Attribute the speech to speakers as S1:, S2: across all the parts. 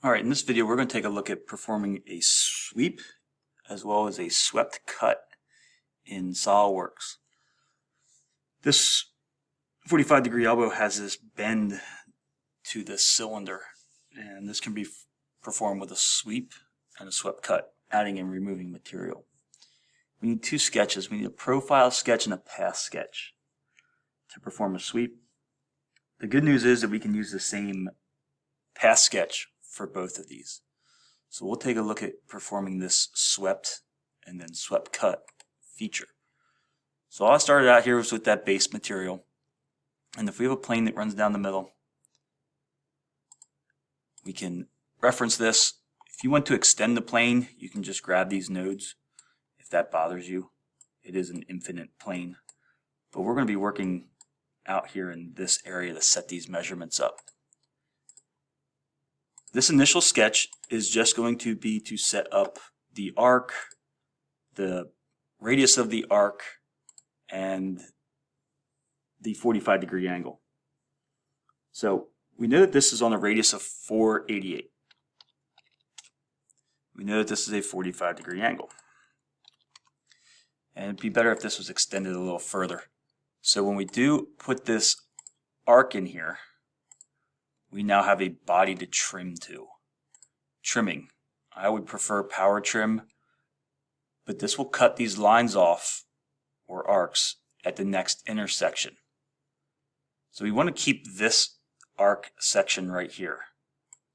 S1: Alright, in this video we're going to take a look at performing a sweep as well as a swept cut in Solidworks. This 45-degree elbow has this bend to this cylinder, and this can be performed with a sweep and a swept cut, adding and removing material. We need two sketches. We need a profile sketch and a path sketch to perform a sweep. The good news is that we can use the same path sketch for both of these. So we'll take a look at performing this swept and then swept cut feature. So all I started out here was with that base material, and if we have a plane that runs down the middle, we can reference this. If you want to extend the plane, you can just grab these nodes if that bothers you. It is an infinite plane, but we're going to be working out here in this area to set these measurements up. This initial sketch is just going to be to set up the arc, the radius of the arc, and the 45-degree angle. So we know that this is on a radius of 488. We know that this is a 45-degree angle. And it'd be better if this was extended a little further. So when we do put this arc in here, we now have a body to trim to. Trimming. I would prefer power trim, but this will cut these lines off, or arcs, at the next intersection. So we want to keep this arc section right here.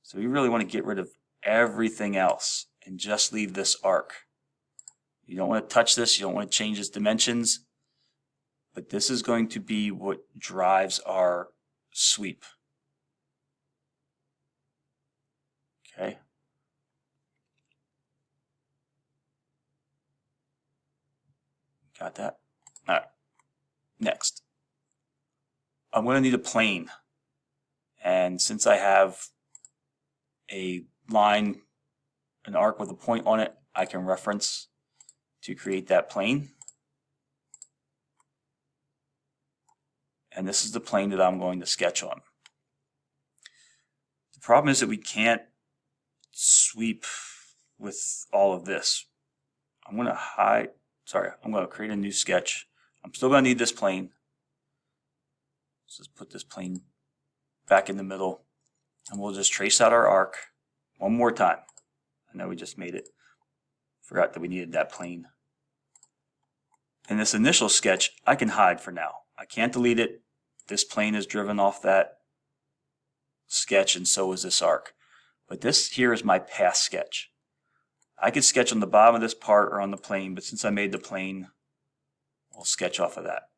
S1: So we really want to get rid of everything else and just leave this arc. You don't want to touch this, you don't want to change its dimensions, but this is going to be what drives our sweep. Okay. Got that? All right. Next, I'm going to need a plane. And since I have a line, an arc with a point on it, I can reference to create that plane. And this is the plane that I'm going to sketch on. The problem is that we can't sweep with all of this. I'm going to create a new sketch. I'm still going to need this plane. Let's just put this plane back in the middle, and we'll just trace out our arc one more time. I know we just made it. Forgot that we needed that plane. In this initial sketch, I can hide for now. I can't delete it. This plane is driven off that sketch, and so is this arc. But this here is my path sketch. I could sketch on the bottom of this part or on the plane, but since I made the plane, we'll sketch off of that.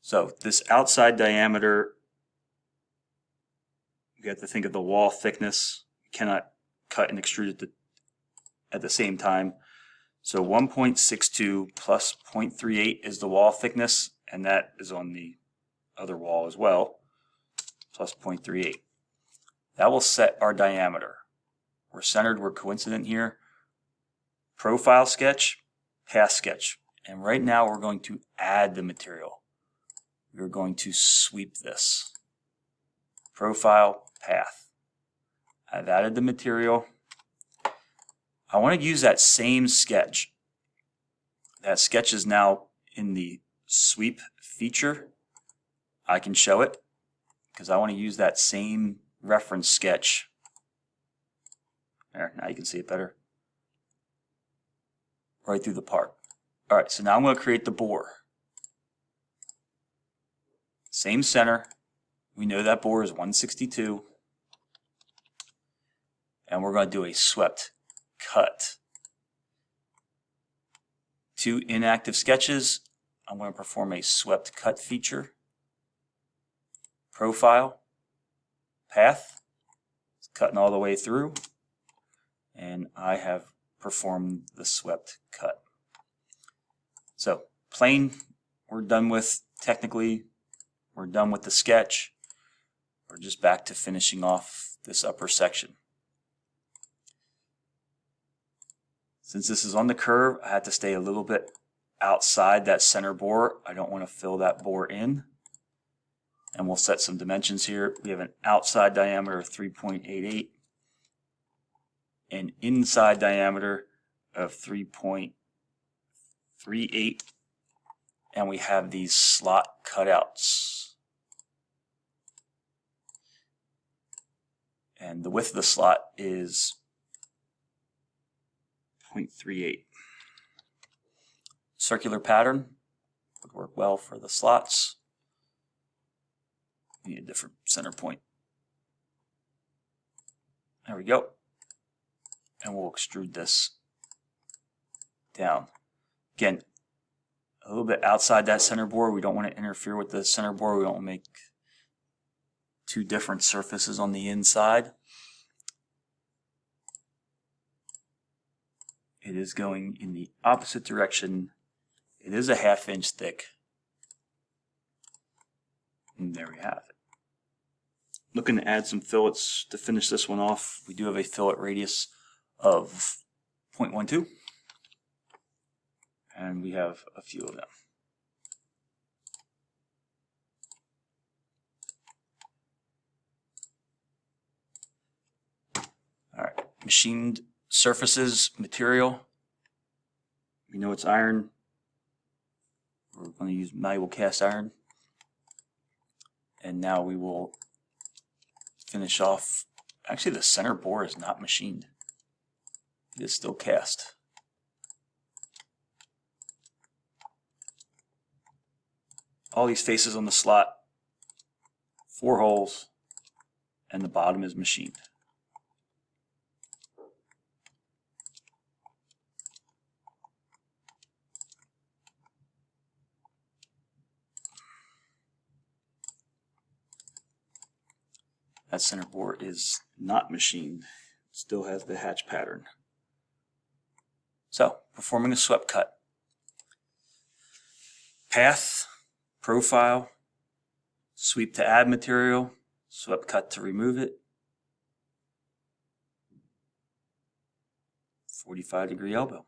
S1: So this outside diameter, we have to think of the wall thickness. You cannot cut and extrude it at the same time. So 1.62 plus 0.38 is the wall thickness, and that is on the other wall as well, plus 0.38. That will set our diameter. We're centered, we're coincident here. Profile sketch, path sketch. And right now we're going to add the material. We're going to sweep this. Profile, path. I've added the material. I want to use that same sketch. That sketch is now in the sweep feature. I can show it because I want to use that same reference sketch. There, now you can see it better. Right through the part. Alright, so now I'm going to create the bore. Same center. We know that bore is 162. And we're going to do a swept cut. Two inactive sketches. I'm going to perform a swept cut feature. Profile. Path. It's cutting all the way through. And I have performed the swept cut. So plane we're done with. Technically we're done with the sketch. We're just back to finishing off this upper section. Since this is on the curve, I have to stay a little bit outside that center bore. I don't want to fill that bore in. And we'll set some dimensions here. We have an outside diameter of 3.88, an inside diameter of 3.38, and we have these slot cutouts. And the width of the slot is 0.38. Circular pattern would work well for the slots. We need a different center point. There we go. And we'll extrude this down. Again, a little bit outside that center bore. We don't want to interfere with the center bore. We don't want to make two different surfaces on the inside. It is going in the opposite direction. It is a 1/2 inch thick. And there we have it. Looking to add some fillets to finish this one off. We do have a fillet radius of 0.12. And we have a few of them. All right, machined surfaces, material. We know it's iron. We're going to use malleable cast iron. And now we will finish off. Actually, the center bore is not machined. It is still cast. All these faces on the slot, 4 holes, and the bottom is machined. That center bore is not machined. It still has the hatch pattern. So, performing a swept cut. Path, profile, sweep to add material, swept cut to remove it. 45-degree elbow.